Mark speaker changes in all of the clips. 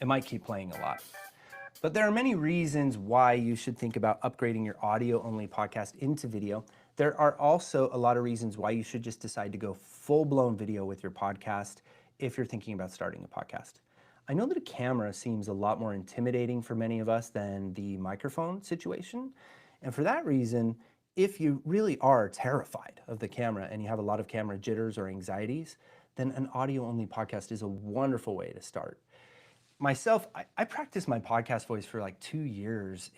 Speaker 1: It might keep playing a lot. But there are many reasons why you should think about upgrading your audio-only podcast into video. There are also a lot of reasons why you should just decide to go full-blown video with your podcast if you're thinking about starting a podcast. I know that a camera seems a lot more intimidating for many of us than the microphone situation. And for that reason, if you really are terrified of the camera and you have a lot of camera jitters or anxieties, then an audio-only podcast is a wonderful way to start. Myself, I practiced my podcast voice for like 2 years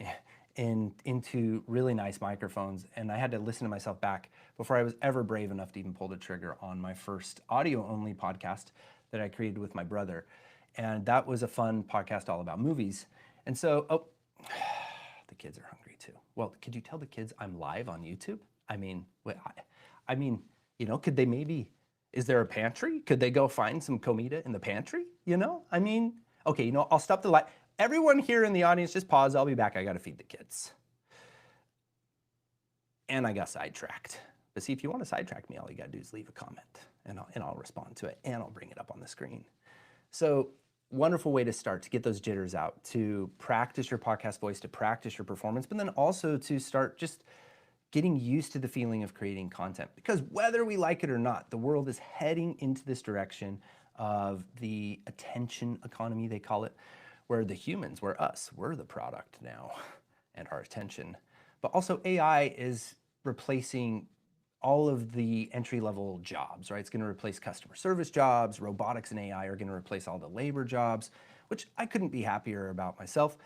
Speaker 1: into really nice microphones, and I had to listen to myself back before I was ever brave enough to even pull the trigger on my first audio-only podcast that I created with my brother. And that was a fun podcast all about movies. And so, oh, the kids are hungry too. Well, could you tell the kids I'm live on YouTube? I mean, you know, could they maybe, is there a pantry? Could they go find some comida in the pantry? You know, I mean, okay, you know, I'll stop the live. Everyone here in the audience, just pause. I'll be back. I got to feed the kids. And I got sidetracked. But see, if you want to sidetrack me, all you got to do is leave a comment and I'll respond to it and I'll bring it up on the screen. So wonderful way to start, to get those jitters out, to practice your podcast voice, to practice your performance, but then also to start just getting used to the feeling of creating content. Because whether we like it or not, the world is heading into this direction of the attention economy, they call it, where the humans, we're the product now and our attention. But also AI is replacing all of the entry-level jobs, right? It's gonna replace customer service jobs, robotics and AI are gonna replace all the labor jobs, which I couldn't be happier about myself,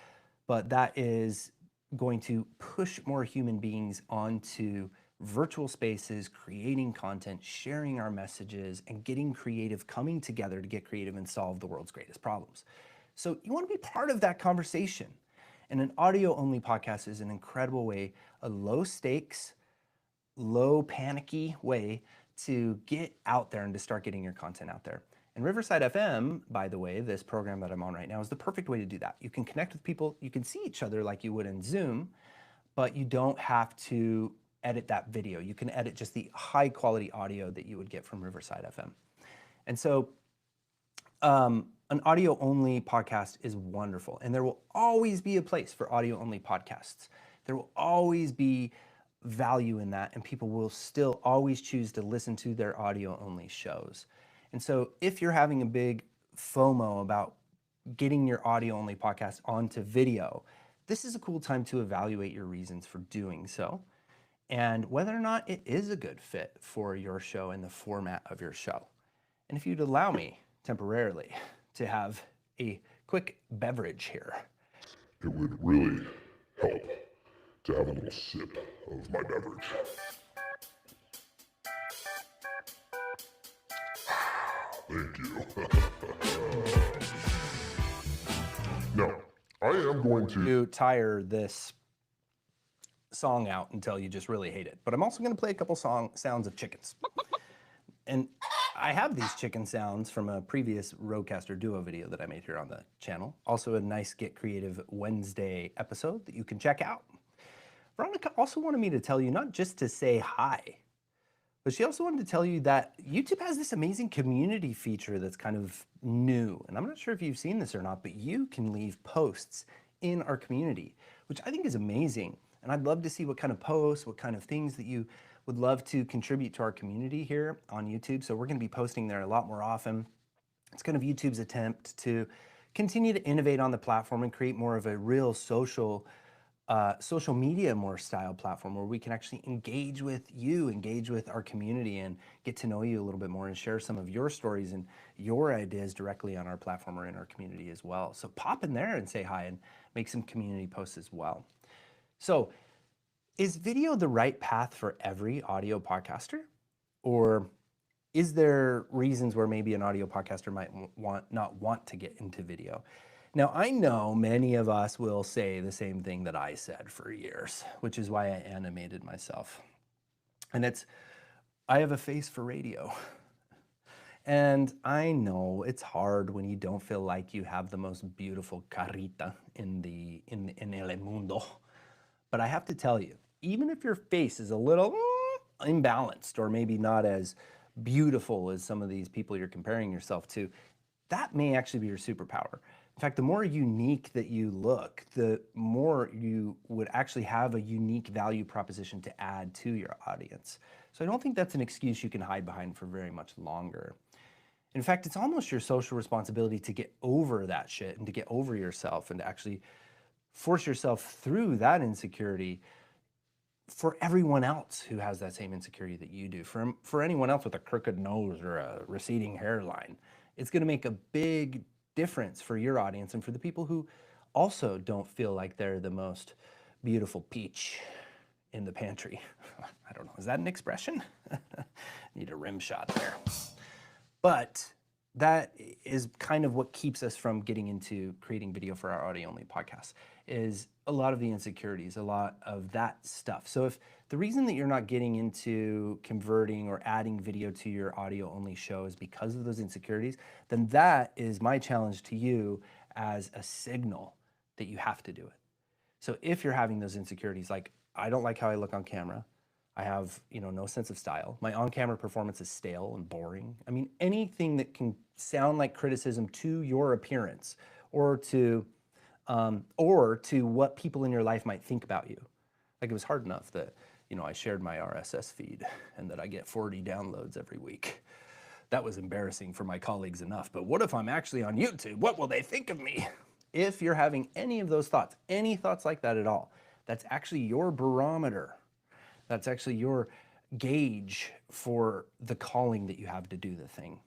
Speaker 1: but that is going to push more human beings onto virtual spaces, creating content, sharing our messages, and getting creative, coming together to get creative and solve the world's greatest problems. So you want to be part of that conversation. And an audio-only podcast is an incredible way, a low stakes, low panicky way to get out there and to start getting your content out there. And Riverside FM, by the way, this program that I'm on right now, is the perfect way to do that. You can connect with people, you can see each other like you would in Zoom, but you don't have to edit that video. You can edit just the high quality audio that you would get from Riverside FM. And so an audio only podcast is wonderful, and there will always be a place for audio only podcasts. There will always be value in that, and people will still always choose to listen to their audio only shows. And so if you're having a big FOMO about getting your audio only podcast onto video, this is a cool time to evaluate your reasons for doing so and whether or not it is a good fit for your show and the format of your show. And if you'd allow me temporarily to have a quick beverage here.
Speaker 2: It would really help to have a little sip of my beverage. Thank you. Now, I am going to
Speaker 1: tire this song out until you just really hate it. But I'm also going to play a couple sounds of chickens. And I have these chicken sounds from a previous Rodecaster Duo video that I made here on the channel. Also a nice Get Creative Wednesday episode that you can check out. Veronica also wanted me to tell you not just to say hi, but she also wanted to tell you that YouTube has this amazing community feature that's kind of new. And I'm not sure if you've seen this or not, but you can leave posts in our community, which I think is amazing. And I'd love to see what kind of posts, what kind of things that you would love to contribute to our community here on YouTube. So we're going to be posting there a lot more often. It's kind of YouTube's attempt to continue to innovate on the platform and create more of a real social media more style platform where we can actually engage with you, engage with our community and get to know you a little bit more and share some of your stories and your ideas directly on our platform or in our community as well. So pop in there and say hi and make some community posts as well. So is video the right path for every audio podcaster? Or is there reasons where maybe an audio podcaster might not want to get into video? Now, I know many of us will say the same thing that I said for years, which is why I animated myself. And it's, I have a face for radio. And I know it's hard when you don't feel like you have the most beautiful carita in el mundo. But I have to tell you, even if your face is a little imbalanced or maybe not as beautiful as some of these people you're comparing yourself to, that may actually be your superpower. In fact, the more unique that you look, the more you would actually have a unique value proposition to add to your audience. So I don't think that's an excuse you can hide behind for very much longer. In fact, it's almost your social responsibility to get over that shit and to get over yourself and to actually force yourself through that insecurity for everyone else who has that same insecurity that you do. For anyone else with a crooked nose or a receding hairline, it's going to make a big difference for your audience and for the people who also don't feel like they're the most beautiful peach in the pantry. I don't know, is that an expression? Need a rim shot there. But that is kind of what keeps us from getting into creating video for our audio only podcast, is a lot of the insecurities, a lot of that stuff. So if the reason that you're not getting into converting or adding video to your audio only show is because of those insecurities, then that is my challenge to you as a signal that you have to do it. So if you're having those insecurities, like, I don't like how I look on camera, I have, no sense of style, my on-camera performance is stale and boring. I mean, anything that can sound like criticism to your appearance or to what people in your life might think about you. Like, it was hard enough that, I shared my RSS feed and that I get 40 downloads every week. That was embarrassing for my colleagues enough, but what if I'm actually on YouTube? What will they think of me? If you're having any of those thoughts, any thoughts like that at all, that's actually your barometer. That's actually your gauge for the calling that you have to do the thing.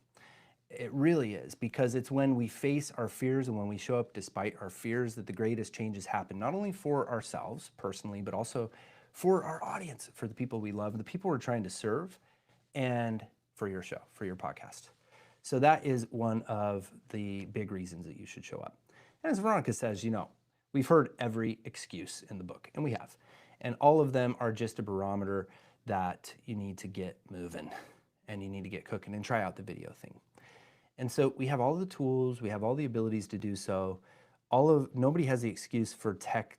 Speaker 1: It really is, because it's when we face our fears and when we show up despite our fears that the greatest changes happen, not only for ourselves personally, but also for our audience, for the people we love, the people we're trying to serve, and for your show, for your podcast. So that is one of the big reasons that you should show up. And as Veronica says, we've heard every excuse in the book, and we have. And all of them are just a barometer that you need to get moving and you need to get cooking and try out the video thing. And so we have all the tools, we have all the abilities to do so. Nobody has the excuse for tech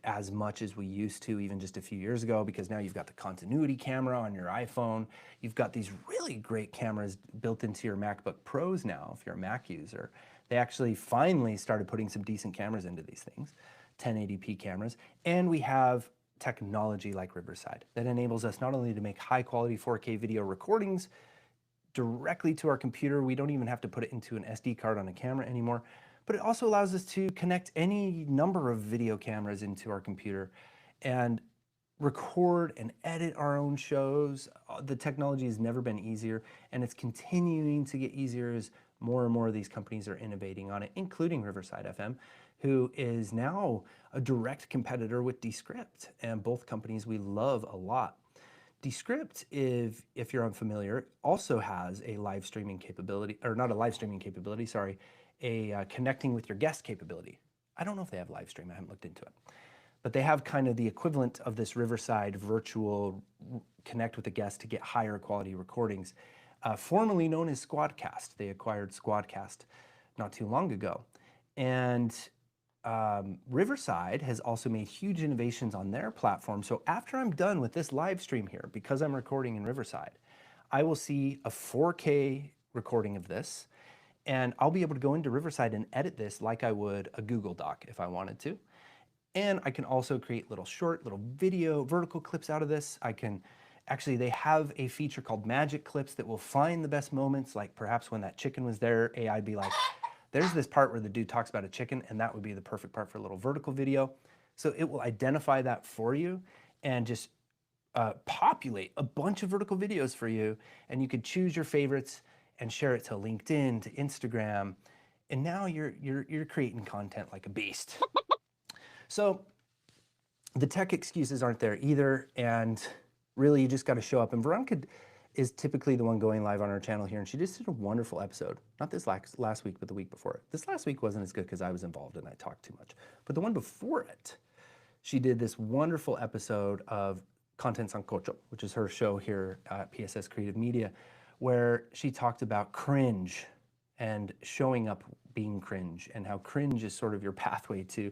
Speaker 1: as much as we used to even just a few years ago, because now you've got the continuity camera on your iPhone. You've got these really great cameras built into your MacBook Pros now, if you're a Mac user. They actually finally started putting some decent cameras into these things, 1080p cameras. And we have technology like Riverside that enables us not only to make high quality 4K video recordings directly to our computer, we don't even have to put it into an SD card on a camera anymore, but it also allows us to connect any number of video cameras into our computer and record and edit our own shows. The technology has never been easier, and it's continuing to get easier as more and more of these companies are innovating on it, including Riverside FM, who is now a direct competitor with Descript, and both companies we love a lot. Descript, if you're unfamiliar, also has a live streaming capability, or not a live streaming capability, sorry, a connecting with your guest capability. I don't know if they have live stream, I haven't looked into it. But they have kind of the equivalent of this Riverside virtual connect with a guest to get higher quality recordings, formerly known as Squadcast. They acquired Squadcast not too long ago. And Riverside has also made huge innovations on their platform. So after I'm done with this live stream here, because I'm recording in Riverside, I will see a 4K recording of this, and I'll be able to go into Riverside and edit this like I would a Google Doc if I wanted to. And I can also create little video, vertical clips out of this. They have a feature called Magic Clips that will find the best moments, like perhaps when that chicken was there, AI'd be like, there's this part where the dude talks about a chicken, and that would be the perfect part for a little vertical video. So it will identify that for you and just populate a bunch of vertical videos for you, and you could choose your favorites and share it to LinkedIn, to Instagram, and now you're creating content like a beast. So the tech excuses aren't there either, and really you just got to show up. And Veronica is typically the one going live on our channel here, and she just did a wonderful episode. Not this last week, but the week before it. This last week wasn't as good because I was involved and I talked too much. But the one before it, she did this wonderful episode of Content Sancocho, which is her show here at PSS Creative Media, where she talked about cringe and showing up being cringe, and how cringe is sort of your pathway to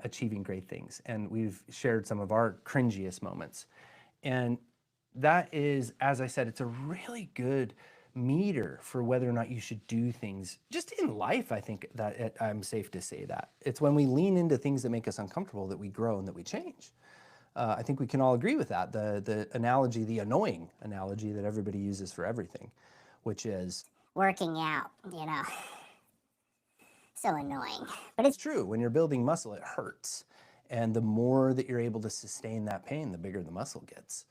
Speaker 1: achieving great things. And we've shared some of our cringiest moments. And that is, as I said, it's a really good meter for whether or not you should do things just in life. I think that I'm safe to say that it's when we lean into things that make us uncomfortable that we grow and that we change. I think we can all agree with that. The analogy, the annoying analogy that everybody uses for everything, which is
Speaker 3: working out, so annoying. But it's
Speaker 1: true. When you're building muscle, it hurts. And the more that you're able to sustain that pain, the bigger the muscle gets.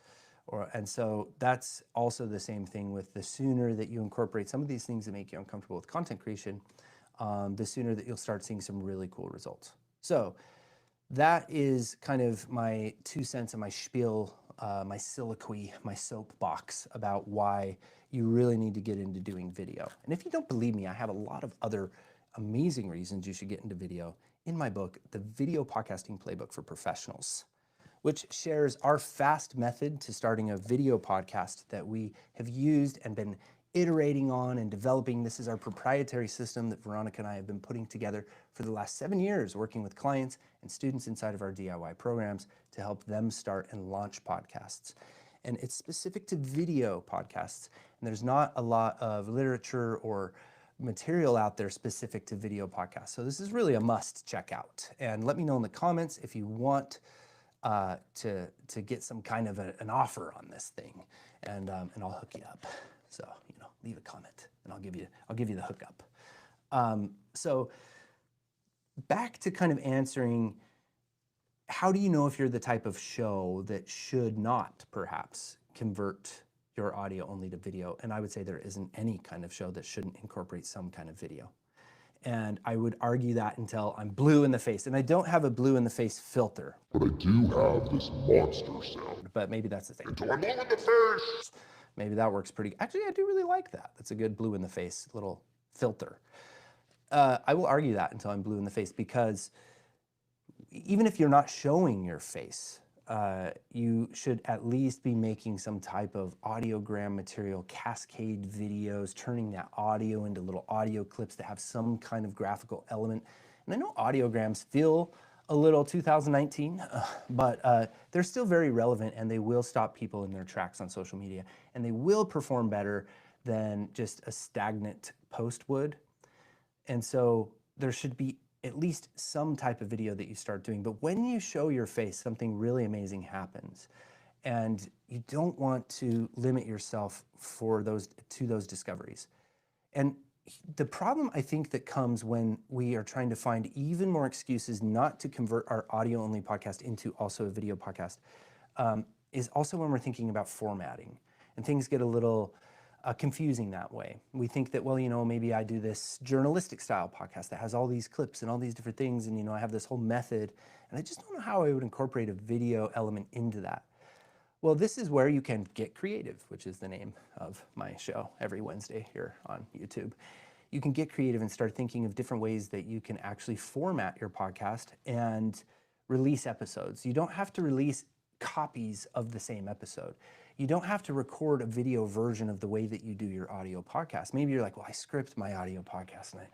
Speaker 1: And so that's also the same thing with the sooner that you incorporate some of these things that make you uncomfortable with content creation, the sooner that you'll start seeing some really cool results. So that is kind of my 2 cents and my spiel, my soliloquy, my soapbox about why you really need to get into doing video. And if you don't believe me, I have a lot of other amazing reasons you should get into video in my book, The Video Podcasting Playbook for Professionals, which shares our fast method to starting a video podcast that we have used and been iterating on and developing. This is our proprietary system that Veronica and I have been putting together for the last 7 years, working with clients and students inside of our DIY programs to help them start and launch podcasts. And it's specific to video podcasts. And there's not a lot of literature or material out there specific to video podcasts. So this is really a must check out. And let me know in the comments if you want to get some kind of an offer on this thing, and I'll hook you up. So leave a comment, and I'll give you the hookup. So back to kind of answering, how do you know if you're the type of show that should not perhaps convert your audio only to video? And I would say there isn't any kind of show that shouldn't incorporate some kind of video. And I would argue that until I'm blue in the face. And I don't have a blue in the face filter.
Speaker 2: But I do have this monster sound.
Speaker 1: But maybe that's the thing.
Speaker 2: Until I'm blue in the face!
Speaker 1: Maybe that works pretty. Actually, I do really like that. That's a good blue in the face little filter. I will argue that until I'm blue in the face, because even if you're not showing your face, you should at least be making some type of audiogram material, cascade videos, turning that audio into little audio clips that have some kind of graphical element. And I know audiograms feel a little 2019, but they're still very relevant, and they will stop people in their tracks on social media, and they will perform better than just a stagnant post would. And so there should be at least some type of video that you start doing. But when you show your face, something really amazing happens. And you don't want to limit yourself to those discoveries. And the problem, I think, that comes when we are trying to find even more excuses not to convert our audio-only podcast into also a video podcast, is also when we're thinking about formatting. And things get a little confusing that way. We think that, well, maybe I do this journalistic style podcast that has all these clips and all these different things, and I have this whole method, and I just don't know how I would incorporate a video element into that. Well, this is where you can get creative, which is the name of my show every Wednesday here on YouTube. You can get creative and start thinking of different ways that you can actually format your podcast and release episodes. You don't have to release copies of the same episode. You don't have to record a video version of the way that you do your audio podcast. Maybe you're like, well, I script my audio podcast, and I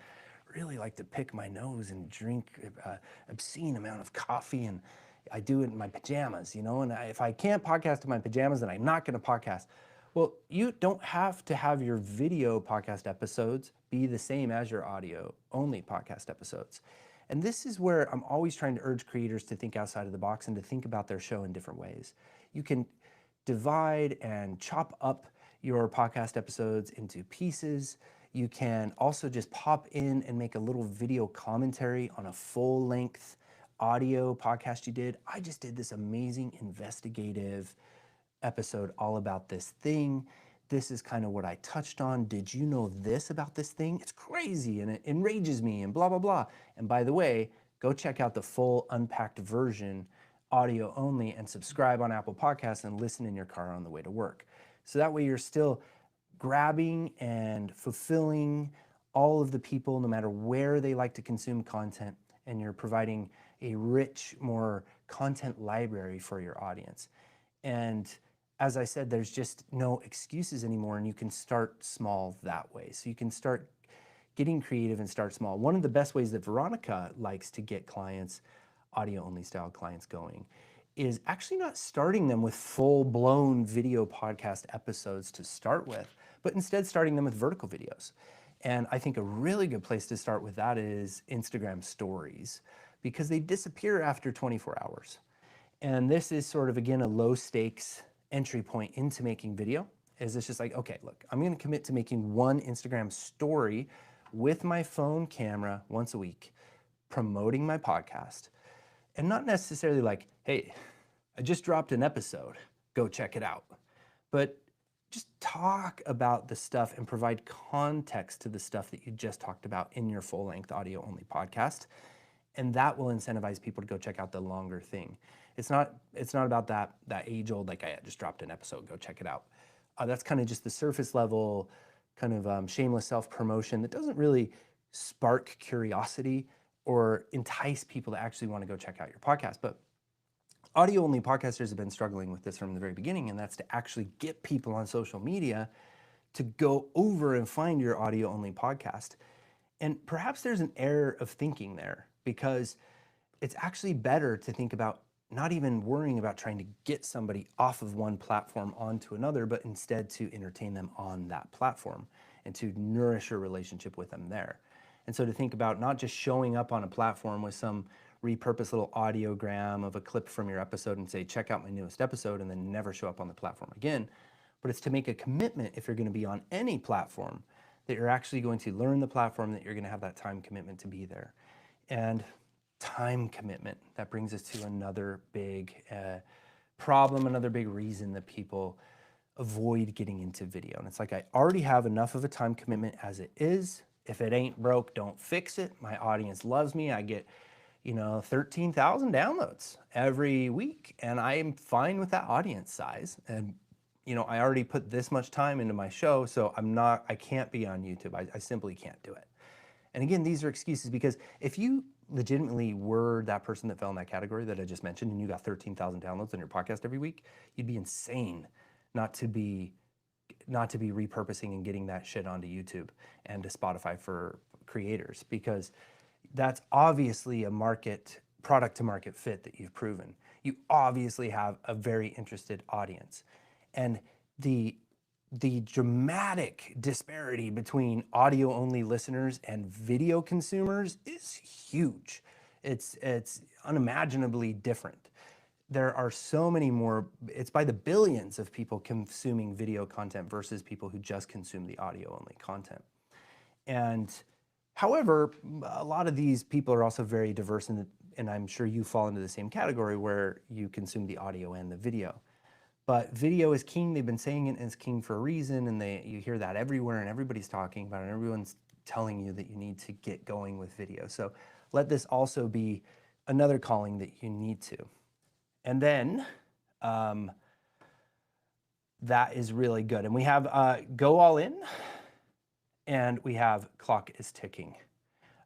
Speaker 1: really like to pick my nose and drink obscene amount of coffee, and I do it in my pajamas, and if I can't podcast in my pajamas, then I'm not going to podcast. Well, you don't have to have your video podcast episodes be the same as your audio only podcast episodes. And this is where I'm always trying to urge creators to think outside of the box and to think about their show in different ways. You can divide and chop up your podcast episodes into pieces. You can also just pop in and make a little video commentary on a full-length audio podcast you did. I just did this amazing investigative episode all about this thing. This is kind of what I touched on. Did you know this about this thing? It's crazy and it enrages me and blah, blah, blah. And by the way, go check out the full unpacked version, audio only, and subscribe on Apple Podcasts and listen in your car on the way to work. So that way you're still grabbing and fulfilling all of the people, no matter where they like to consume content, and you're providing a rich, more content library for your audience. And as I said, there's just no excuses anymore, and you can start small that way. So you can start getting creative and start small. One of the best ways that Veronica likes to get clients, audio-only style clients, going is actually not starting them with full-blown video podcast episodes to start with, but instead starting them with vertical videos. And I think a really good place to start with that is Instagram stories, because they disappear after 24 hours. And this is sort of, again, a low stakes entry point into making video. Is it's just like, okay, look, I'm going to commit to making one Instagram story with my phone camera once a week, promoting my podcast, and not necessarily like, hey, I just dropped an episode, go check it out. But just talk about the stuff and provide context to the stuff that you just talked about in your full-length audio-only podcast. And that will incentivize people to go check out the longer thing. It's not about that age-old, like, I just dropped an episode, go check it out. That's kind of just the surface level, kind of shameless self-promotion that doesn't really spark curiosity or entice people to actually want to go check out your podcast. But audio-only podcasters have been struggling with this from the very beginning, and that's to actually get people on social media to go over and find your audio-only podcast. And perhaps there's an error of thinking there, because it's actually better to think about not even worrying about trying to get somebody off of one platform onto another, but instead to entertain them on that platform and to nourish a relationship with them there. And so to think about not just showing up on a platform with some repurposed little audiogram of a clip from your episode and say, check out my newest episode, and then never show up on the platform again, but it's to make a commitment, if you're going to be on any platform, that you're actually going to learn the platform, that you're going to have that time commitment to be there. And time commitment, that brings us to another big problem, another big reason that people avoid getting into video. And it's like, I already have enough of a time commitment as it is. If it ain't broke, don't fix it. My audience loves me. I get 13,000 downloads every week, and I'm fine with that audience size. And I already put this much time into my show, so I can't be on YouTube. I simply can't do it. And again, these are excuses, because if you legitimately were that person that fell in that category that I just mentioned, and you got 13,000 downloads on your podcast every week, you'd be insane not to be repurposing and getting that shit onto YouTube and to Spotify for creators, because that's obviously a product to market fit that you've proven. You obviously have a very interested audience. And the dramatic disparity between audio-only listeners and video consumers is huge. It's unimaginably different. There are so many more, it's by the billions of people consuming video content versus people who just consume the audio-only content. And however, a lot of these people are also very diverse, and I'm sure you fall into the same category where you consume the audio and the video. But video is king. They've been saying it, and it's king for a reason, and you hear that everywhere, and everybody's talking about it, and everyone's telling you that you need to get going with video. So let this also be another calling that you need to. And then that is really good. And we have Go All In, and we have Clock is Ticking.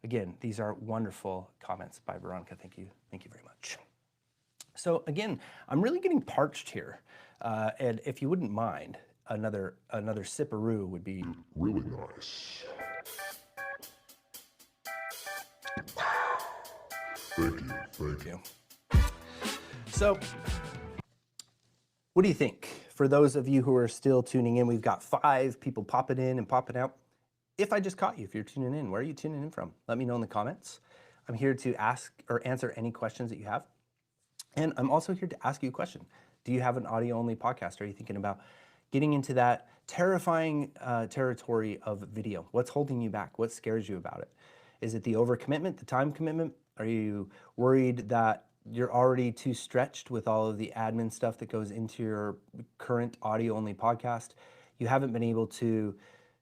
Speaker 1: Again, these are wonderful comments by Veronica. Thank you. Thank you very much. So again, I'm really getting parched here. And if you wouldn't mind, another sipperoo would be
Speaker 2: Really nice. Thank you.
Speaker 1: So, what do you think? For those of you who are still tuning in, we've got 5 people popping in and popping out. If I just caught you, if you're tuning in, where are you tuning in from? Let me know in the comments. I'm here to ask or answer any questions that you have. And I'm also here to ask you a question. Do you have an audio-only podcast? Are you thinking about getting into that terrifying territory of video? What's holding you back? What scares you about it? Is it the overcommitment, the time commitment? Are you worried that you're already too stretched with all of the admin stuff that goes into your current audio-only podcast? You haven't been able to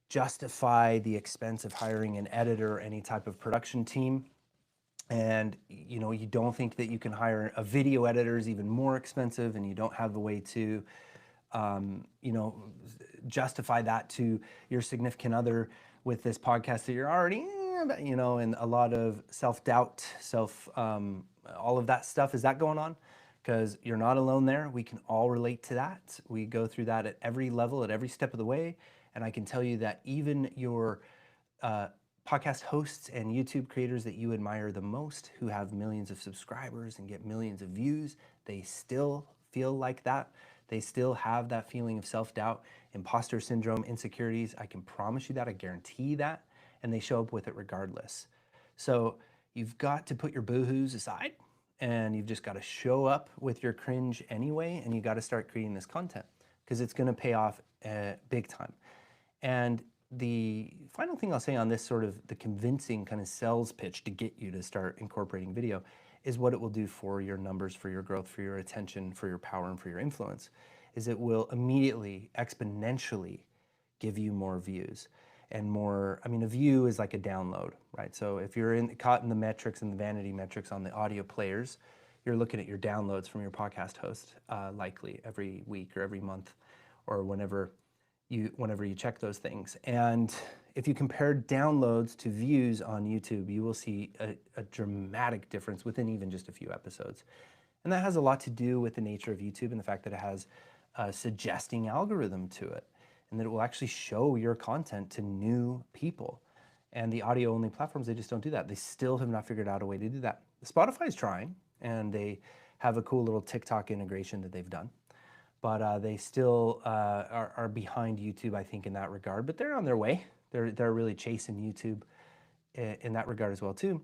Speaker 1: justify the expense of hiring an editor or any type of production team. And you don't think that you can hire a video editor is even more expensive, and you don't have a way to justify that to your significant other with this podcast that you're already and a lot of self-doubt, all of that stuff. Is that going on? Because you're not alone there. We can all relate to that. We go through that at every level, at every step of the way. And I can tell you that even your podcast hosts and YouTube creators that you admire the most, who have millions of subscribers and get millions of views, they still feel like that. They still have that feeling of self-doubt, imposter syndrome, insecurities. I can promise you that, I guarantee that, and they show up with it regardless. So you've got to put your boohoos aside, and you've just got to show up with your cringe anyway, and you got to start creating this content because it's going to pay off big time. And the final thing I'll say on this sort of the convincing kind of sales pitch to get you to start incorporating video is what it will do for your numbers, for your growth, for your attention, for your power, and for your influence, is it will immediately, exponentially give you more views and more. I mean, a view is like a download, right? So if you're caught in the metrics and the vanity metrics on the audio players, you're looking at your downloads from your podcast host, likely every week or every month or whenever you check those things. And if you compare downloads to views on YouTube, you will see a dramatic difference within even just a few episodes. And that has a lot to do with the nature of YouTube and the fact that it has a suggesting algorithm to it, and that it will actually show your content to new people. And the audio only platforms, they just don't do that. They still have not figured out a way to do that. Spotify is trying, and they have a cool little TikTok integration that they've done. But they still are behind YouTube, I think, in that regard. But they're on their way. They're really chasing YouTube in that regard as well, too.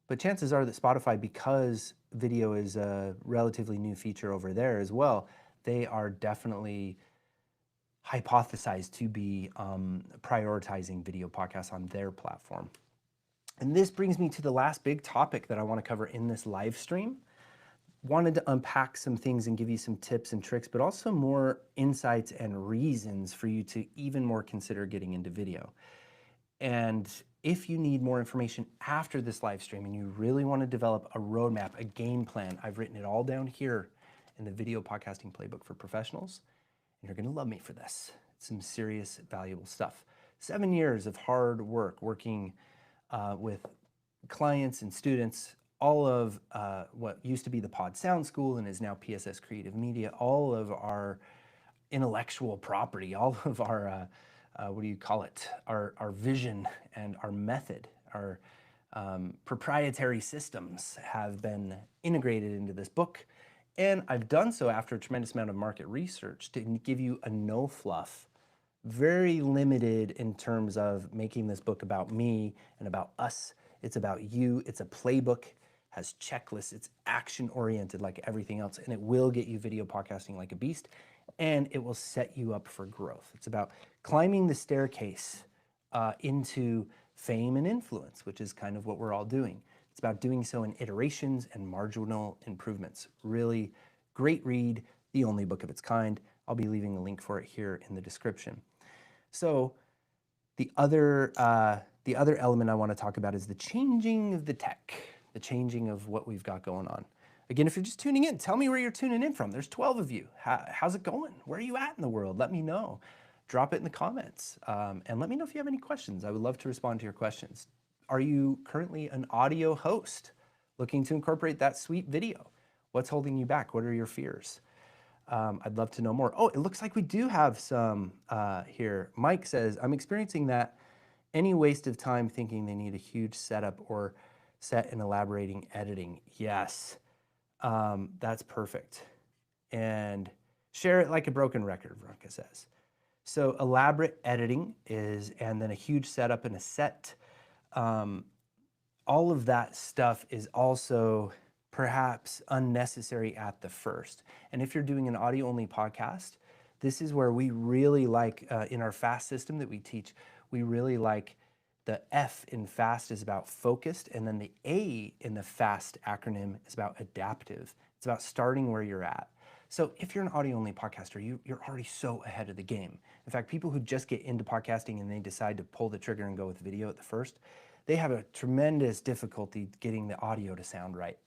Speaker 1: But chances are that Spotify, because video is a relatively new feature over there as well, they are definitely hypothesized to be prioritizing video podcasts on their platform. And this brings me to the last big topic that I want to cover in this live stream. Wanted to unpack some things and give you some tips and tricks, but also more insights and reasons for you to even more consider getting into video. And if you need more information after this live stream and you really want to develop a roadmap, a game plan, I've written it all down here in the Video Podcasting Playbook for Professionals, and you're going to love me for this. It's some serious, valuable stuff. 7 years of hard work working with clients and students, all of what used to be the Pod Sound School and is now PSS Creative Media, all of our intellectual property, all of our, what do you call it, our vision and our method, our proprietary systems have been integrated into this book. And I've done so after a tremendous amount of market research to give you a no fluff, very limited in terms of making this book about me and about us. It's about you. It's a playbook, has checklists, it's action oriented like everything else, and it will get you video podcasting like a beast, and it will set you up for growth. It's about climbing the staircase into fame and influence, which is kind of what we're all doing. It's about doing so in iterations and marginal improvements. Really great read, the only book of its kind. I'll be leaving a link for it here in the description. So the other element I want to talk about is the changing of the tech, the changing of what we've got going on. Again, if you're just tuning in, tell me where you're tuning in from. There's 12 of you. How's it going? Where are you at in the world? Let me know. Drop it in the comments. And let me know if you have any questions. I would love to respond to your questions. Are you currently an audio host looking to incorporate that sweet video? What's holding you back? What are your fears? I'd love to know more. Oh, it looks like we do have some here. Mike says, I'm experiencing that any waste of time thinking they need a huge setup or set and elaborating editing. Yes, that's perfect. And share it like a broken record, Veronica says. So elaborate editing is, and then a huge setup and a set. All of that stuff is also perhaps unnecessary at the first. And if you're doing an audio only podcast, this is where we really like, in our FAST system that we teach, we really like the F in FAST is about focused, and then the A in the FAST acronym is about adaptive. It's about starting where you're at. So if you're an audio only podcaster, you're already so ahead of the game. In fact, people who just get into podcasting and they decide to pull the trigger and go with video at the first, they have a tremendous difficulty getting the audio to sound right.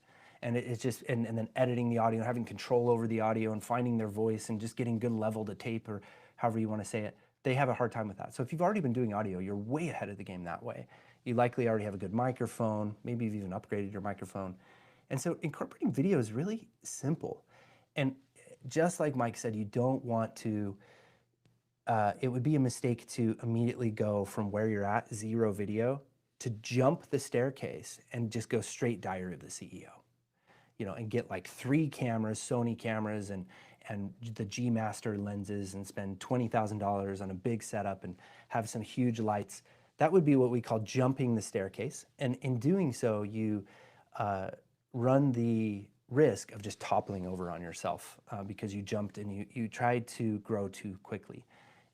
Speaker 1: And it's just, and then editing the audio, having control over the audio and finding their voice and just getting good level to tape or however you want to say it. They have a hard time with that. So if you've already been doing audio, you're way ahead of the game that way. You likely already have a good microphone. Maybe you've even upgraded your microphone. And so incorporating video is really simple. And just like Mike said, you don't want to, it would be a mistake to immediately go from where you're at, 0 video, to jump the staircase and just go straight Diary of the CEO. and get like 3 cameras, Sony cameras, and the G Master lenses, and spend $20,000 on a big setup and have some huge lights. That would be what we call jumping the staircase. And in doing so, you run the risk of just toppling over on yourself because you jumped and you tried to grow too quickly.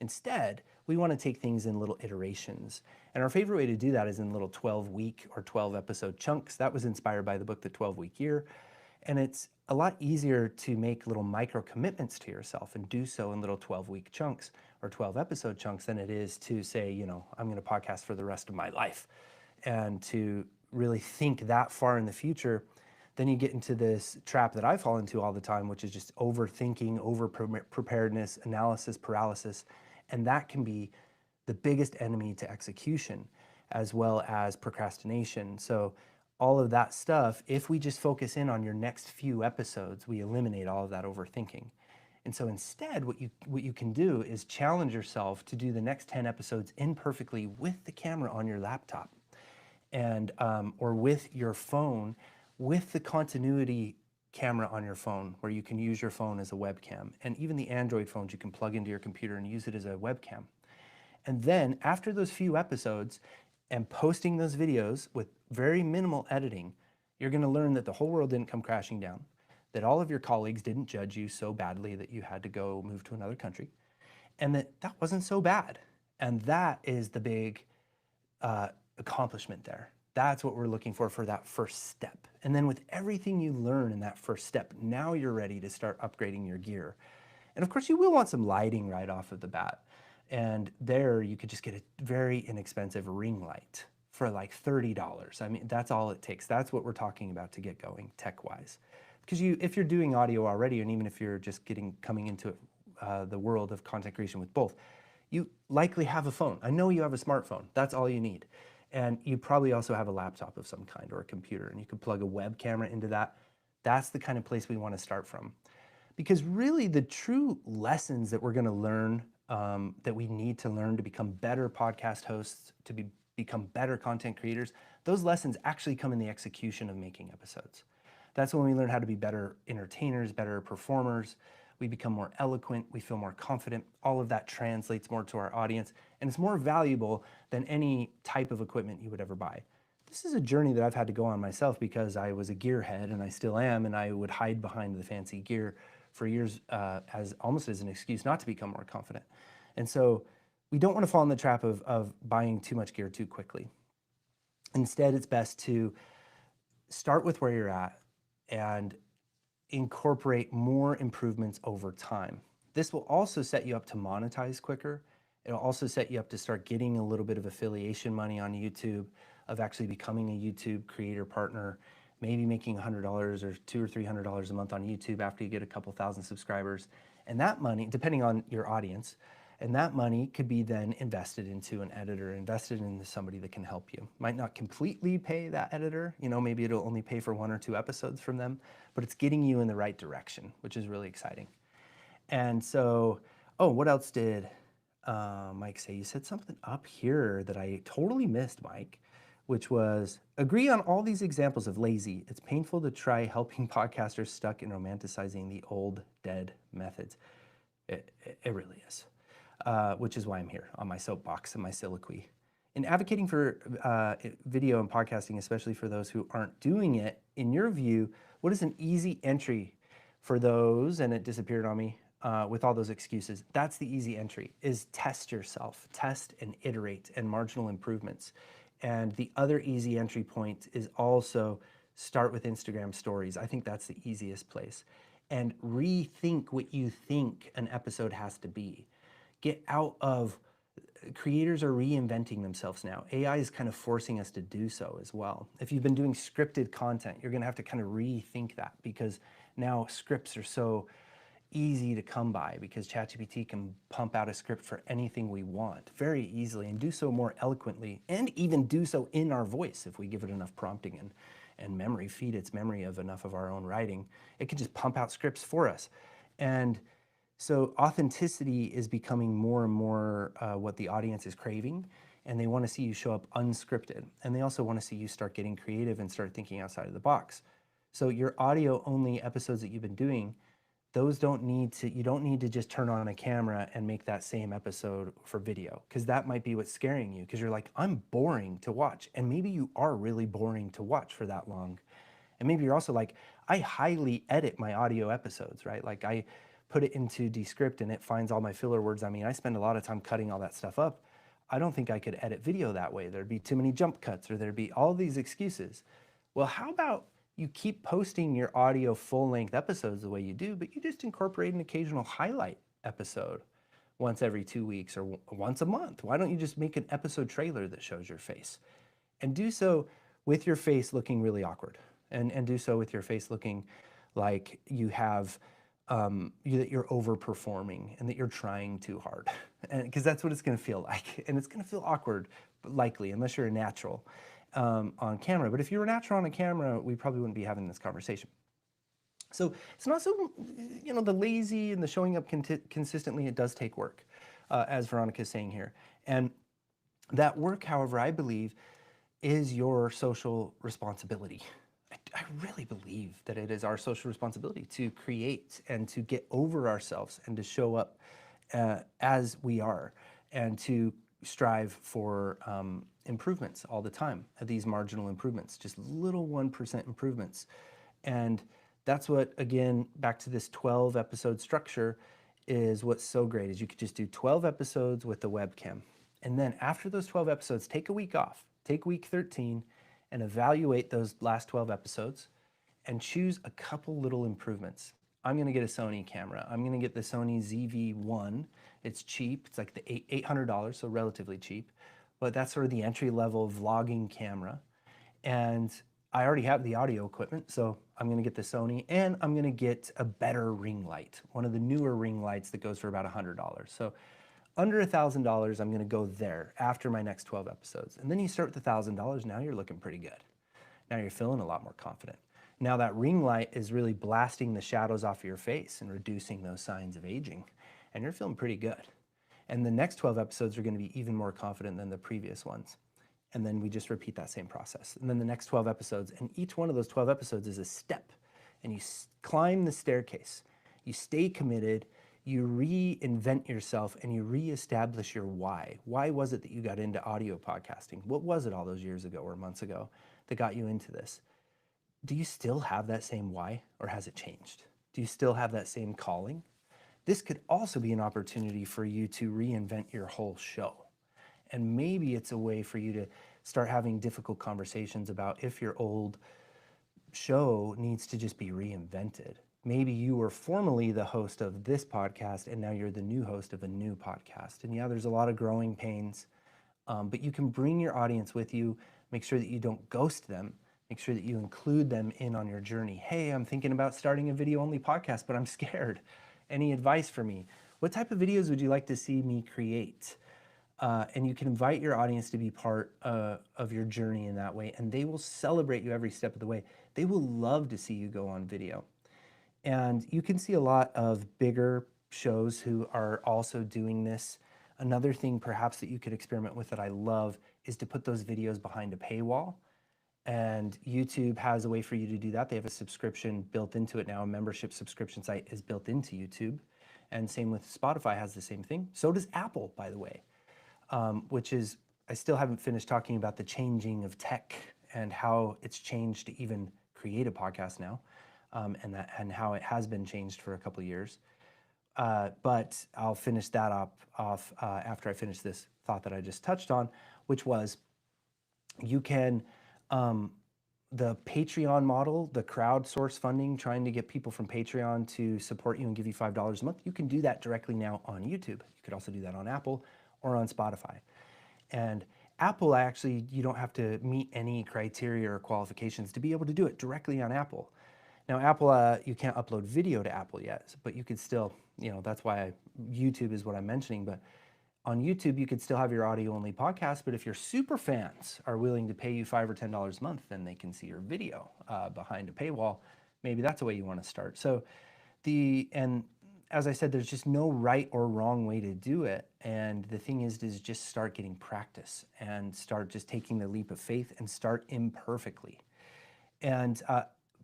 Speaker 1: Instead, we want to take things in little iterations. And our favorite way to do that is in little 12-week or 12-episode chunks. That was inspired by the book, The 12-Week Year. And it's a lot easier to make little micro commitments to yourself and do so in little 12-week chunks or 12-episode chunks than it is to say, I'm going to podcast for the rest of my life. And to really think that far in the future, then you get into this trap that I fall into all the time, which is just overthinking, over-preparedness, analysis paralysis. And that can be the biggest enemy to execution, as well as procrastination. So all of that stuff, if we just focus in on your next few episodes, we eliminate all of that overthinking. And so instead, what you can do is challenge yourself to do the next 10 episodes imperfectly with the camera on your laptop, and or with your phone, with the continuity camera on your phone, where you can use your phone as a webcam. And even the Android phones, you can plug into your computer and use it as a webcam. And then after those few episodes and posting those videos with very minimal editing, you're going to learn that the whole world didn't come crashing down, that all of your colleagues didn't judge you so badly that you had to go move to another country, and that wasn't so bad. And that is the big accomplishment there. That's what we're looking for that first step. And then with everything you learn in that first step, now you're ready to start upgrading your gear. And of course, you will want some lighting right off of the bat. And there you could just get a very inexpensive ring light for like $30. I mean, that's all it takes. That's what we're talking about to get going tech-wise. Because if you're doing audio already, and even if you're just coming into the world of content creation with both, you likely have a phone. I know you have a smartphone. That's all you need. And you probably also have a laptop of some kind or a computer, and you can plug a web camera into that. That's the kind of place we want to start from. Because really the true lessons that we're going to learn, that we need to learn to become better podcast hosts, to become better content creators, those lessons actually come in the execution of making episodes. That's when we learn how to be better entertainers, better performers. We become more eloquent, we feel more confident. All of that translates more to our audience, and it's more valuable than any type of equipment you would ever buy. This is a journey that I've had to go on myself because I was a gearhead, and I still am, and I would hide behind the fancy gear for years as almost as an excuse not to become more confident. And so we don't want to fall in the trap of buying too much gear too quickly. Instead, it's best to start with where you're at and incorporate more improvements over time. This will also set you up to monetize quicker. It'll also set you up to start getting a little bit of affiliation money on YouTube, of actually becoming a YouTube creator partner, maybe making $100 or $200 or $300 a month on YouTube after you get a couple thousand subscribers. And that money, depending on your audience, and that money could be then invested into an editor, invested into somebody that can help you. Might not completely pay that editor, maybe it'll only pay for 1 or 2 episodes from them, but it's getting you in the right direction, which is really exciting. And so, what else did Mike say? You said something up here that I totally missed, Mike, which was, agree on all these examples of lazy. It's painful to try helping podcasters stuck in romanticizing the old dead methods. It really is. Which is why I'm here on my soapbox and my soliloquy. In advocating for video and podcasting, especially for those who aren't doing it, in your view, what is an easy entry for those, and it disappeared on me with all those excuses, that's the easy entry, is test yourself, test and iterate and marginal improvements. And the other easy entry point is also start with Instagram stories. I think that's the easiest place. And rethink what you think an episode has to be. Get out of, creators are reinventing themselves now. AI is kind of forcing us to do so as well. If you've been doing scripted content, you're gonna have to kind of rethink that, because now scripts are so easy to come by, because ChatGPT can pump out a script for anything we want very easily, and do so more eloquently, and even do so in our voice if we give it enough prompting and memory, feed its memory of enough of our own writing. It can just pump out scripts for us. And so authenticity is becoming more and more what the audience is craving, and they want to see you show up unscripted. And they also want to see you start getting creative and start thinking outside of the box. So your audio only episodes that you've been doing, those you don't need to just turn on a camera and make that same episode for video, because that might be what's scaring you, because you're like, I'm boring to watch. And maybe you are really boring to watch for that long. And maybe you're also like, I highly edit my audio episodes, right? Like I put it into Descript and it finds all my filler words. I mean, I spend a lot of time cutting all that stuff up. I don't think I could edit video that way. There'd be too many jump cuts, or there'd be all these excuses. Well, how about you keep posting your audio full-length episodes the way you do, but you just incorporate an occasional highlight episode once every 2 weeks or once a month? Why don't you just make an episode trailer that shows your face? And do so with your face looking really awkward. And do so with your face looking like you have, that you're overperforming and that you're trying too hard. And because that's what it's gonna feel like. And it's gonna feel awkward, likely, unless you're a natural on camera. But if you were natural on a camera, we probably wouldn't be having this conversation. So it's not so, the lazy and the showing up consistently, it does take work, as Veronica's saying here. And that work, however, I believe, is your social responsibility. I really believe that it is our social responsibility to create and to get over ourselves and to show up as we are, and to strive for improvements all the time, these marginal improvements, just little 1% improvements. And that's what, again, back to this 12 episode structure, is what's so great, is you could just do 12 episodes with the webcam. And then after those 12 episodes, take a week off, take week 13 and evaluate those last 12 episodes and choose a couple little improvements. I'm gonna get a Sony camera. I'm gonna get the Sony ZV-1. It's cheap, it's like the $800, so relatively cheap, but that's sort of the entry-level vlogging camera. And I already have the audio equipment, so I'm gonna get the Sony, and I'm gonna get a better ring light, one of the newer ring lights that goes for about $100. So under $1,000, I'm gonna go there after my next 12 episodes. And then you start with $1,000, now you're looking pretty good. Now you're feeling a lot more confident. Now that ring light is really blasting the shadows off your face and reducing those signs of aging, and you're feeling pretty good. And the next 12 episodes are gonna be even more confident than the previous ones. And then we just repeat that same process. And then the next 12 episodes, and each one of those 12 episodes is a step, and you climb the staircase. You stay committed, you reinvent yourself, and you reestablish your why. Why was it that you got into audio podcasting? What was it all those years ago or months ago that got you into this? Do you still have that same why, or has it changed? Do you still have that same calling? This could also be an opportunity for you to reinvent your whole show. And maybe it's a way for you to start having difficult conversations about if your old show needs to just be reinvented. Maybe you were formerly the host of this podcast and now you're the new host of a new podcast. And yeah, there's a lot of growing pains, but you can bring your audience with you. Make sure that you don't ghost them. Make sure that you include them in on your journey. Hey, I'm thinking about starting a video only podcast, but I'm scared. Any advice for me? What type of videos would you like to see me create? And you can invite your audience to be part of your journey in that way, and they will celebrate you every step of the way. They will love to see you go on video. And you can see a lot of bigger shows who are also doing this. Another thing perhaps that you could experiment with that I love is to put those videos behind a paywall. And YouTube has a way for you to do that. They have a subscription built into it now. A membership subscription site is built into YouTube. And same with Spotify has the same thing. So does Apple, by the way. Which is, I still haven't finished talking about the changing of tech and how it's changed to even create a podcast now, and how it has been changed for a couple of years. But I'll finish that off after I finish this thought that I just touched on, which was you can, the Patreon model, the crowdsource funding, trying to get people from Patreon to support you and give you $5 a month, you can do that directly now on YouTube. You could also do that on Apple or on Spotify. And Apple, actually, you don't have to meet any criteria or qualifications to be able to do it directly on Apple. Now, Apple, you can't upload video to Apple yet, but you could still, that's why YouTube is what I'm mentioning. But on YouTube, you could still have your audio-only podcast, but if your super fans are willing to pay you $5 or $10 a month, then they can see your video behind a paywall. Maybe that's a way you want to start. So as I said, there's just no right or wrong way to do it. And the thing is just start getting practice and start just taking the leap of faith and start imperfectly. And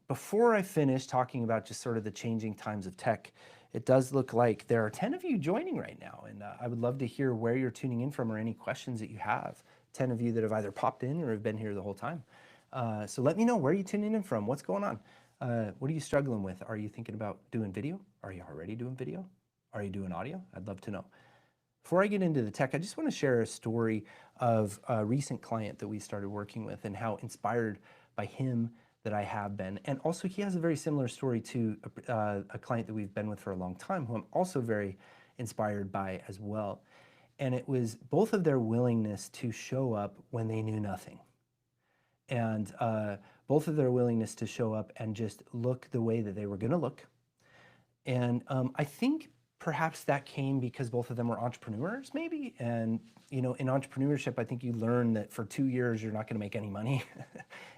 Speaker 1: before I finish talking about just sort of the changing times of tech, it does look like there are 10 of you joining right now. And I would love to hear where you're tuning in from or any questions that you have. 10 of you that have either popped in or have been here the whole time. So let me know, where are you tuning in from? What's going on? What are you struggling with? Are you thinking about doing video? Are you already doing video? Are you doing audio? I'd love to know. Before I get into the tech, I just want to share a story of a recent client that we started working with and how inspired by him that I have been. And also he has a very similar story to a client that we've been with for a long time, who I'm also very inspired by as well. And it was both of their willingness to show up when they knew nothing. And both of their willingness to show up and just look the way that they were going to look. And I think perhaps that came because both of them were entrepreneurs, maybe. And, you know, in entrepreneurship, I think you learn that for 2 years, you're not going to make any money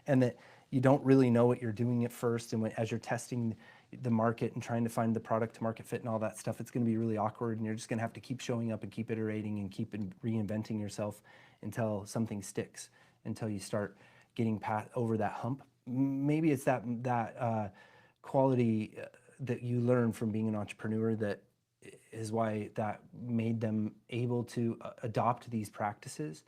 Speaker 1: and that you don't really know what you're doing at first. And as you're testing the market and trying to find the product to market fit and all that stuff, it's going to be really awkward. And you're just going to have to keep showing up and keep iterating and keep reinventing yourself until something sticks, until you start getting over that hump. Maybe it's that quality that you learn from being an entrepreneur that is why that made them able to adopt these practices.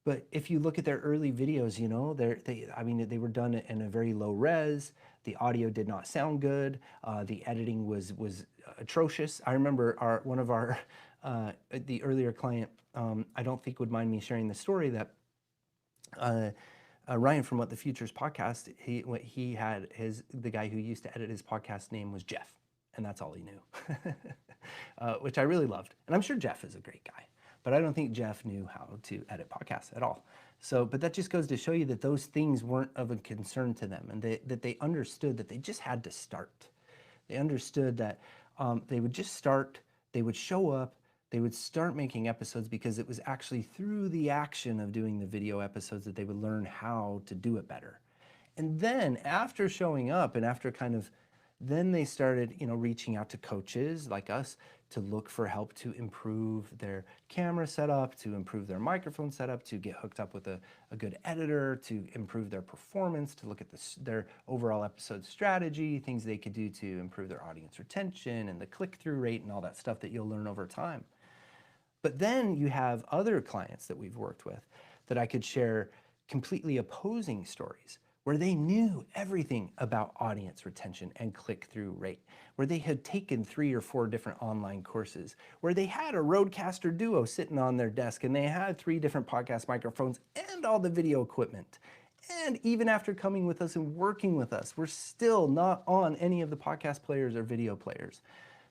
Speaker 1: But if you look at their early videos, you know, they were done in a very low res. The audio did not sound good. The editing was atrocious. I remember one of our the earlier client, I don't think would mind me sharing the story that Ryan from What the Future's podcast, the guy who used to edit his podcast name was Jeff, and that's all he knew, which I really loved. And I'm sure Jeff is a great guy, but I don't think Jeff knew how to edit podcasts at all. So, but that just goes to show you that those things weren't of a concern to them, and that they understood that they just had to start. They understood that they would just start, they would show up, they would start making episodes, because it was actually through the action of doing the video episodes that they would learn how to do it better. And then after showing up and after then they started, you know, reaching out to coaches like us to look for help to improve their camera setup, to improve their microphone setup, to get hooked up with a good editor, to improve their performance, to look at their overall episode strategy, things they could do to improve their audience retention and the click-through rate and all that stuff that you'll learn over time. But then you have other clients that we've worked with that I could share completely opposing stories, where they knew everything about audience retention and click-through rate, where they had taken 3 or 4 different online courses, where they had a Rodecaster Duo sitting on their desk, and they had 3 different podcast microphones and all the video equipment. And even after coming with us and working with us, we're still not on any of the podcast players or video players,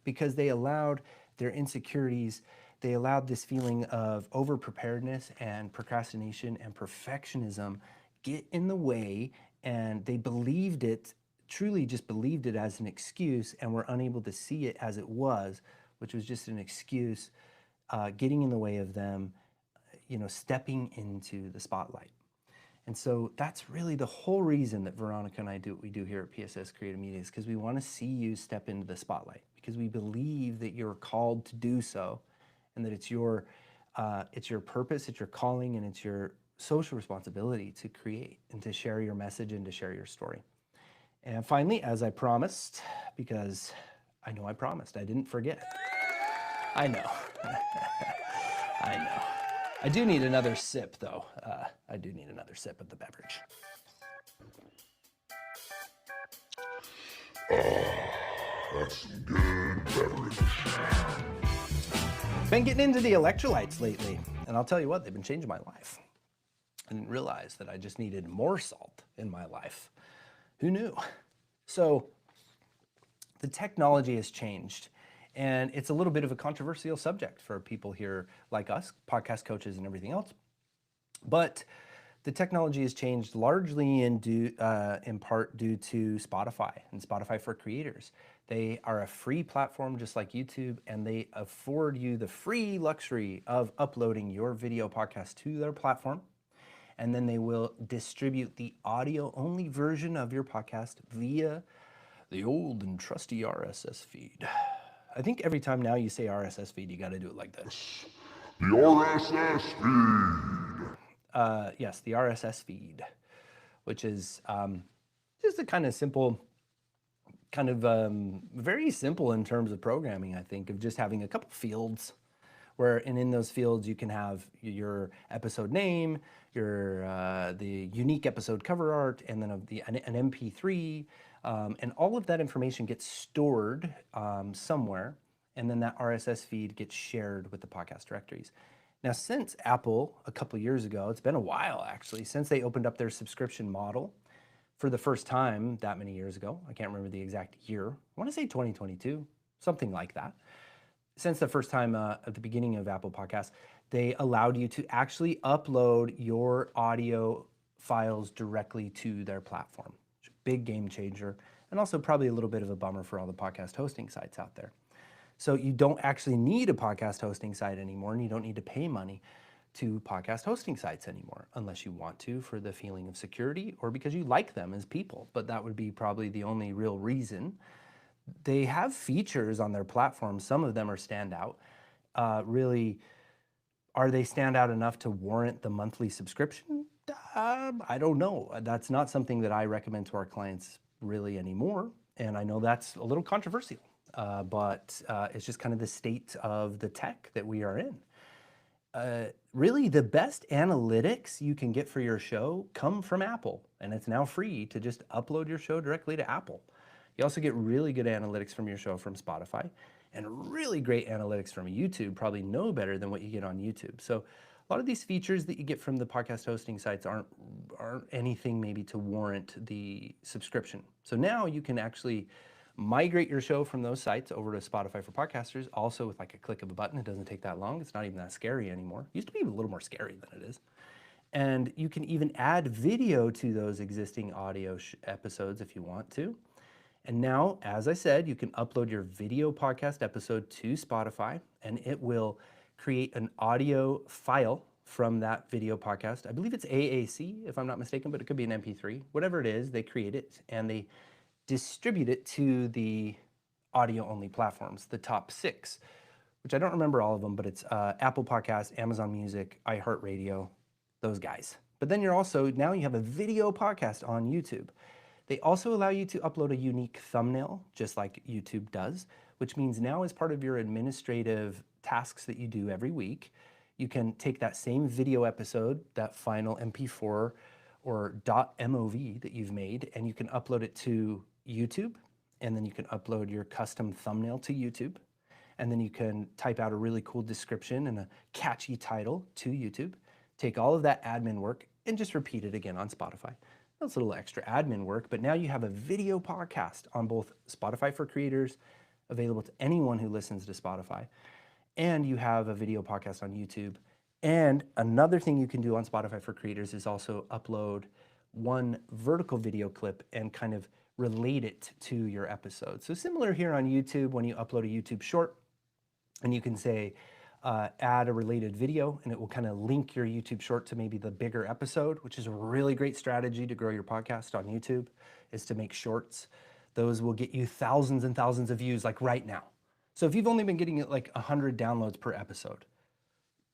Speaker 1: because they allowed their insecurities, they allowed this feeling of over-preparedness and procrastination and perfectionism get in the way, and they believed it, truly just believed it as an excuse, and were unable to see it as it was, which was just an excuse getting in the way of them, you know, stepping into the spotlight. And so that's really the whole reason that Veronica and I do what we do here at PSS Creative Media, is because we want to see you step into the spotlight, because we believe that you're called to do so, and that it's your purpose, it's your calling, and it's your social responsibility to create and to share your message and to share your story. And finally, as I promised, because I know I promised, I didn't forget. I know. I know. I do need another sip, though. I do need another sip of the beverage.
Speaker 2: That's some good beverage.
Speaker 1: Been getting into the electrolytes lately, and I'll tell you what, they've been changing my life. I didn't realize that I just needed more salt in my life. Who knew? So the technology has changed, and it's a little bit of a controversial subject for people here like us, podcast coaches and everything else. But the technology has changed largely in part due to Spotify and Spotify for Creators. They are a free platform just like YouTube, and they afford you the free luxury of uploading your video podcast to their platform. And then they will distribute the audio-only version of your podcast via the old and trusty RSS feed. I think every time now you say RSS feed, you got to do it like this.
Speaker 2: The RSS feed.
Speaker 1: Yes, the RSS feed, which is Just a kind of simple, kind of very simple in terms of programming, I think, of just having a couple fields where, and in those fields you can have your episode name, your the unique episode cover art, and then an MP3, and all of that information gets stored somewhere, and then that RSS feed gets shared with the podcast directories. Now, since Apple, a couple years ago, it's been a while actually, since they opened up their subscription model for the first time that many years ago, I can't remember the exact year, I want to say 2022, something like that. Since the first time at the beginning of Apple Podcasts, they allowed you to actually upload your audio files directly to their platform. Big game changer, and also probably a little bit of a bummer for all the podcast hosting sites out there. So you don't actually need a podcast hosting site anymore, and you don't need to pay money to podcast hosting sites anymore, unless you want to for the feeling of security or because you like them as people. But that would be probably the only real reason. They have features on their platform. Some of them are standout. Really, are they standout enough to warrant the monthly subscription? I don't know. That's not something that I recommend to our clients really anymore. And I know that's a little controversial, but it's just kind of the state of the tech that we are in. Really, the best analytics you can get for your show come from Apple, and it's now free to just upload your show directly to Apple. You also get really good analytics from your show from Spotify, and really great analytics from YouTube, probably no better than what you get on YouTube. So a lot of these features that you get from the podcast hosting sites aren't anything maybe to warrant the subscription. So now you can actually migrate your show from those sites over to Spotify for podcasters, also with like a click of a button. It doesn't take that long. It's not even that scary anymore. It used to be a little more scary than it is. And you can even add video to those existing audio episodes if you want to. And now, as I said, you can upload your video podcast episode to Spotify, and it will create an audio file from that video podcast. I believe it's AAC, if I'm not mistaken, but it could be an MP3. Whatever it is, they create it, and they distribute it to the audio-only platforms, the top 6, which I don't remember all of them, but it's Apple Podcasts, Amazon Music, iHeartRadio, those guys. But then now you have a video podcast on YouTube. They also allow you to upload a unique thumbnail, just like YouTube does, which means now as part of your administrative tasks that you do every week, you can take that same video episode, that final MP4 or .mov that you've made, and you can upload it to YouTube, and then you can upload your custom thumbnail to YouTube, and then you can type out a really cool description and a catchy title to YouTube, take all of that admin work, and just repeat it again on Spotify. That's a little extra admin work, but now you have a video podcast on both Spotify for Creators, available to anyone who listens to Spotify, and you have a video podcast on YouTube. And another thing you can do on Spotify for Creators is also upload one vertical video clip and kind of relate it to your episode. So similar here on YouTube, when you upload a YouTube short, and you can say, add a related video, and it will kind of link your YouTube short to maybe the bigger episode, which is a really great strategy to grow your podcast on YouTube, is to make shorts. Those will get you thousands and thousands of views like right now. So if you've only been getting like 100 downloads per episode,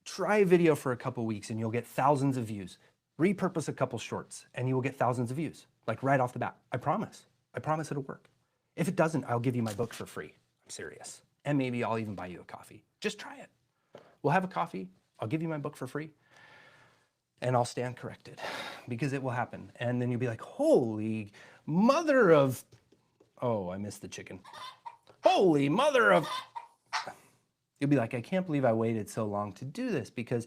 Speaker 1: try a video for a couple weeks and you'll get thousands of views. Repurpose a couple shorts and you will get thousands of views, like right off the bat. I promise it'll work. If it doesn't, I'll give you my book for free. I'm serious. And maybe I'll even buy you a coffee. Just try it. We'll have a coffee. I'll give you my book for free. And I'll stand corrected because it will happen. And then you'll be like, holy mother of, oh, I missed the chicken. Holy mother of, you'll be like, I can't believe I waited so long to do this because,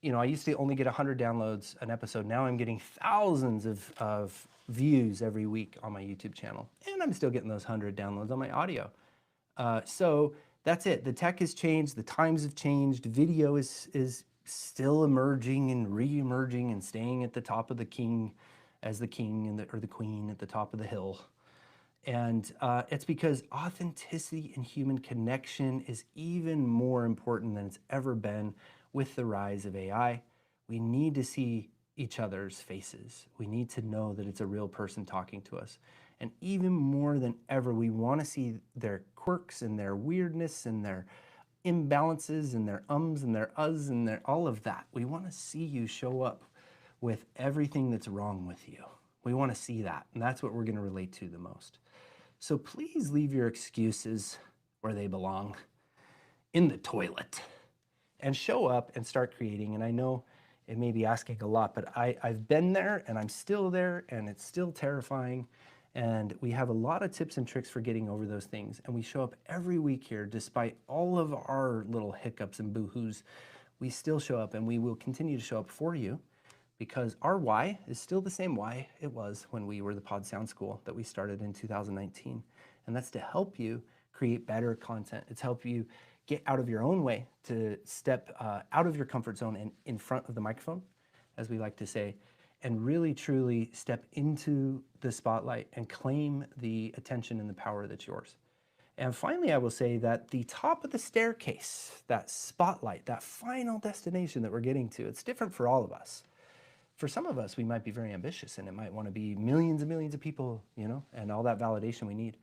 Speaker 1: I used to only get 100 downloads an episode. Now I'm getting thousands of views every week on my YouTube channel. And I'm still getting those 100 downloads on my audio. So that's it. The tech has changed. The times have changed. Video is still emerging and re-emerging and staying at the top of the king as the king or the queen at the top of the hill. And it's because authenticity and human connection is even more important than it's ever been with the rise of AI. We need to see each other's faces. We need to know that it's a real person talking to us. And even more than ever, we want to see their quirks and their weirdness and their imbalances and their ums and their uhs and their all of that. We want to see you show up with everything that's wrong with you. We want to see that. And that's what we're going to relate to the most. So please leave your excuses where they belong, in the toilet, and show up and start creating. And I know it may be asking a lot, but I've been there and I'm still there and it's still terrifying. And we have a lot of tips and tricks for getting over those things. And we show up every week here, despite all of our little hiccups and boo-hoos. We still show up, and we will continue to show up for you, because our why is still the same why it was when we were the Pod Sound School that we started in 2019. And that's to help you create better content. It's help you get out of your own way, to step out of your comfort zone and in front of the microphone, as we like to say, and really truly step into the spotlight and claim the attention and the power that's yours. And finally, I will say that the top of the staircase, that spotlight, that final destination that we're getting to, it's different for all of us. For some of us, we might be very ambitious and it might want to be millions and millions of people, you know, and all that validation we need.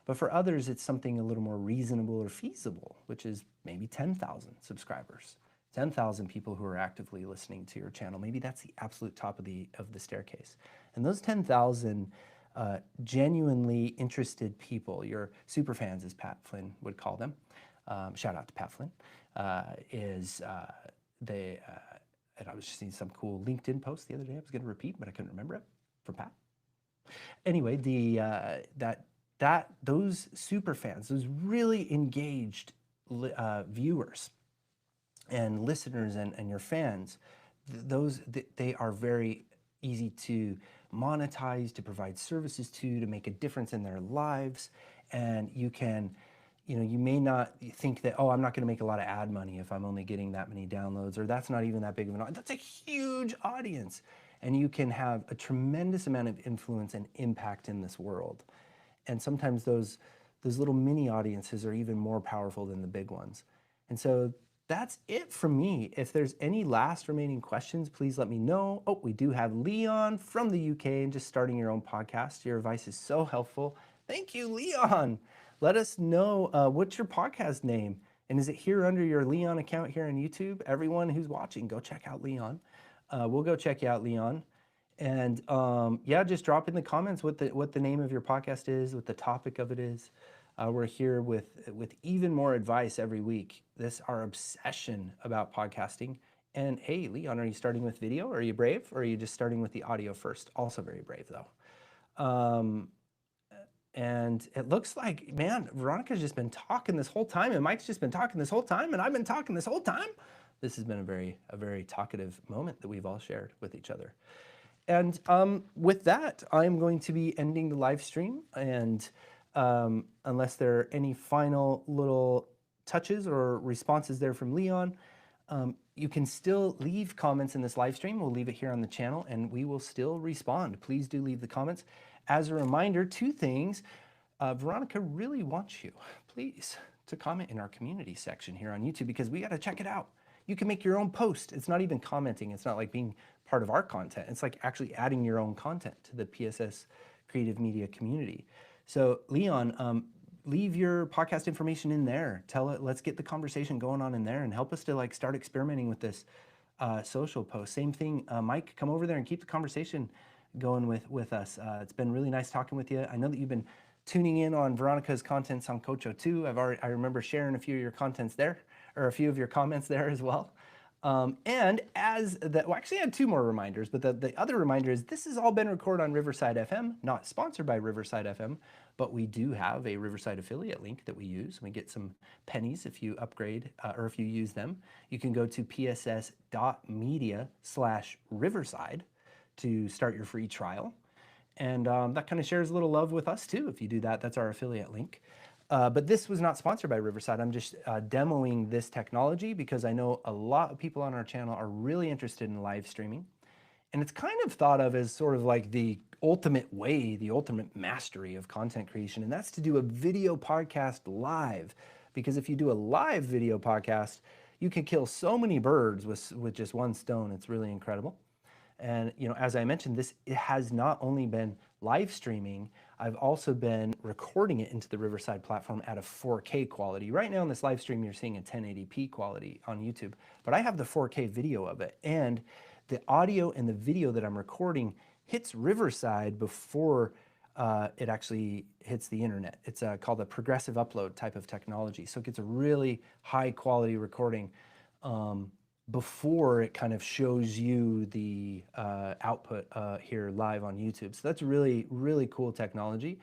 Speaker 1: But for others, it's something a little more reasonable or feasible, which is maybe 10,000 subscribers, 10,000 people who are actively listening to your channel. Maybe that's the absolute top of the staircase. And those 10,000 genuinely interested people, your super fans, as Pat Flynn would call them, shout out to Pat Flynn, and I was just seeing some cool LinkedIn post the other day I was going to repeat, but I couldn't remember it, from Pat. Anyway, those super fans, those really engaged viewers and listeners and your fans, they are very easy to monetize, to provide services to make a difference in their lives. And you can, you know, you may not think that, oh, I'm not going to make a lot of ad money if I'm only getting that many downloads, or that's not even that big of an audience. That's a huge audience. And you can have a tremendous amount of influence and impact in this world. And sometimes those little mini audiences are even more powerful than the big ones. And so that's it from me. If there's any last remaining questions, please let me know. Oh, we do have Leon from the UK and just starting your own podcast. Your advice is so helpful. Thank you, Leon. Let us know what's your podcast name. And is it here under your Leon account here on YouTube? Everyone who's watching, go check out Leon. We'll go check you out, Leon. And yeah, just drop in the comments what the name of your podcast is, what the topic of it is. We're here with even more advice every week. Our obsession about podcasting. And hey, Leon, are you starting with video? Are you brave? Or are you just starting with the audio first? Also very brave, though. And it looks like, man, Veronica's just been talking this whole time, and Mike's just been talking this whole time, and I've been talking this whole time. This has been a very talkative moment that we've all shared with each other. And with that, I'm going to be ending the live stream. And unless there are any final little touches or responses there from Leon, you can still leave comments in this live stream. We'll leave it here on the channel, and we will still respond. Please do leave the comments. As a reminder, 2 things. Veronica really wants you, please, to comment in our community section here on YouTube, because we got to check it out. You can make your own post. It's not even commenting. It's not like being part of our content. It's like actually adding your own content to the PSS Creative Media community. So Leon, leave your podcast information in there. Tell it, let's get the conversation going on in there, and help us to like start experimenting with this social post. Same thing, Mike, come over there and keep the conversation going with us. It's been really nice talking with you. I know that you've been tuning in on Veronica's contents on Cocho too. I remember sharing a few of your contents there, or a few of your comments there as well. And actually I had 2 more reminders, but the other reminder is this has all been recorded on Riverside FM, not sponsored by Riverside FM, but we do have a Riverside affiliate link that we use. We get some pennies if you upgrade or if you use them. You can go to pss.media/Riverside to start your free trial. And that kind of shares a little love with us too. If you do that, that's our affiliate link. But this was not sponsored by Riverside. I'm just demoing this technology because I know a lot of people on our channel are really interested in live streaming. And it's kind of thought of as sort of like the ultimate way, the ultimate mastery of content creation. And that's to do a video podcast live. Because if you do a live video podcast, you can kill so many birds with just one stone. It's really incredible. And you know, as I mentioned, it has not only been live streaming, I've also been recording it into the Riverside platform at a 4K quality. Right now in this live stream, you're seeing a 1080p quality on YouTube, but I have the 4K video of it, and the audio and the video that I'm recording hits Riverside before it actually hits the internet. It's called a progressive upload type of technology. So it gets a really high quality recording before it kind of shows you the output here live on YouTube. So that's really, really cool technology.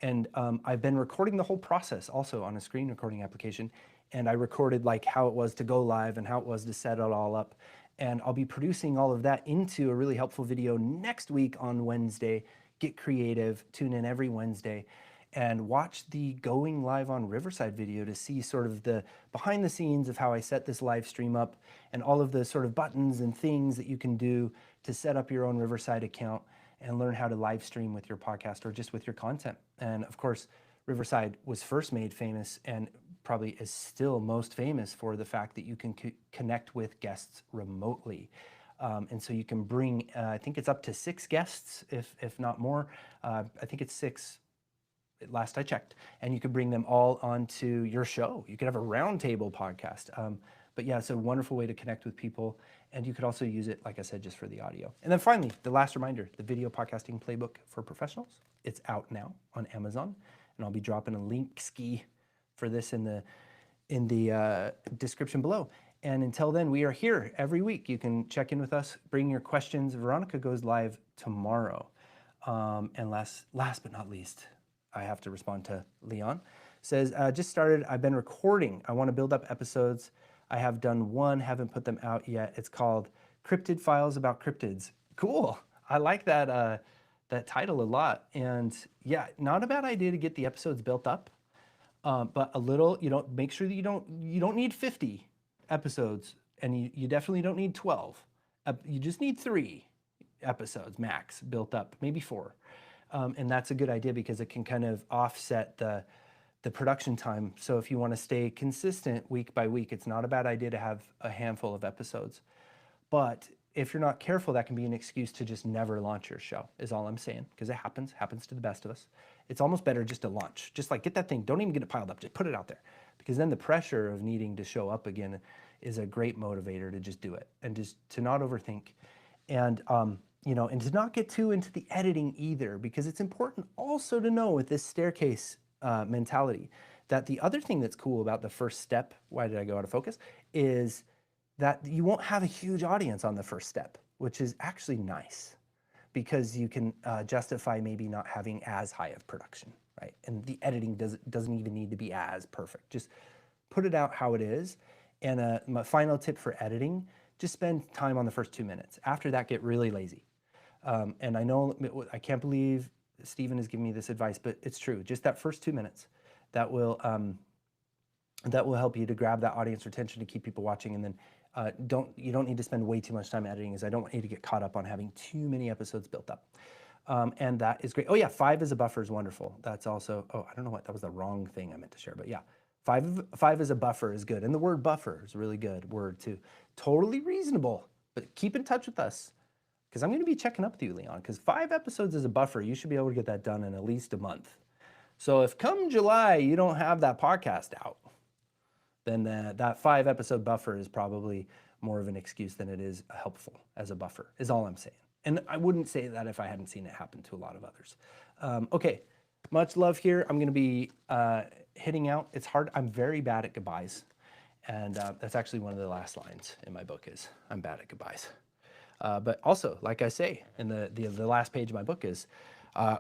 Speaker 1: And I've been recording the whole process also on a screen recording application. And I recorded like how it was to go live and how it was to set it all up. And I'll be producing all of that into a really helpful video next week on Wednesday. Get creative, tune in every Wednesday and watch the going live on Riverside video to see sort of the behind the scenes of how I set this live stream up and all of the sort of buttons and things that you can do to set up your own Riverside account and learn how to live stream with your podcast or just with your content. And of course, Riverside was first made famous and probably is still most famous for the fact that you can connect with guests remotely. And so you can bring, I think it's up to 6 guests, if not more. I think it's 6, last I checked. And you could bring them all onto your show. You could have a roundtable podcast. But yeah, it's a wonderful way to connect with people. And you could also use it, like I said, just for the audio. And then finally, the last reminder, the video podcasting playbook for professionals. It's out now on Amazon. And I'll be dropping a link ski for this in the description below. And until then, we are here every week. You can check in with us, bring your questions. Veronica goes live tomorrow. And last but not least, I have to respond to Leon. Says, just started, I've been recording. I want to build up episodes. I have done one, haven't put them out yet. It's called Cryptid Files About Cryptids. Cool. I like that, that title a lot. And yeah, not a bad idea to get the episodes built up. But a little, make sure that you don't need 50 episodes, and you definitely don't need 12. You just need 3 episodes max built up, maybe 4. And that's a good idea because it can kind of offset the production time. So if you want to stay consistent week by week, it's not a bad idea to have a handful of episodes. But if you're not careful, that can be an excuse to just never launch your show, is all I'm saying, because it happens to the best of us. It's almost better just to launch. Just like get that thing, don't even get it piled up, just put it out there. Because then the pressure of needing to show up again is a great motivator to just do it and just to not overthink. And, and to not get too into the editing either, because it's important also to know with this staircase mentality that the other thing that's cool about the first step, why did I go out of focus, is that you won't have a huge audience on the first step, which is actually nice because you can justify maybe not having as high of production, right? And the editing doesn't even need to be as perfect. Just put it out how it is. And my final tip for editing, just spend time on the first 2 minutes. After that, get really lazy. And I know, I can't believe Stephen has given me this advice, but it's true. Just that first 2 minutes, that will help you to grab that audience retention to keep people watching. And then you don't need to spend way too much time editing, as I don't want you to get caught up on having too many episodes built up. And that is great. Oh yeah, 5 as a buffer is wonderful. That's also, I don't know what, that was the wrong thing I meant to share, but yeah. 5 as a buffer is good. And the word buffer is a really good word too. Totally reasonable, but keep in touch with us because I'm going to be checking up with you, Leon, because 5 episodes as a buffer, you should be able to get that done in at least a month. So if come July, you don't have that podcast out, then that 5 episode buffer is probably more of an excuse than it is helpful as a buffer, is all I'm saying. And I wouldn't say that if I hadn't seen it happen to a lot of others. Okay, much love here. I'm going to be hitting out. It's hard. I'm very bad at goodbyes. And that's actually one of the last lines in my book is I'm bad at goodbyes. But also, like I say, in the last page of my book is,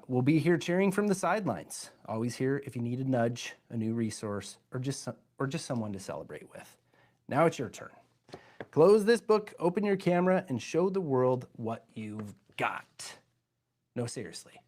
Speaker 1: we'll be here cheering from the sidelines. Always here if you need a nudge, a new resource, or just someone to celebrate with. Now it's your turn. Close this book, open your camera, and show the world what you've got. No, seriously.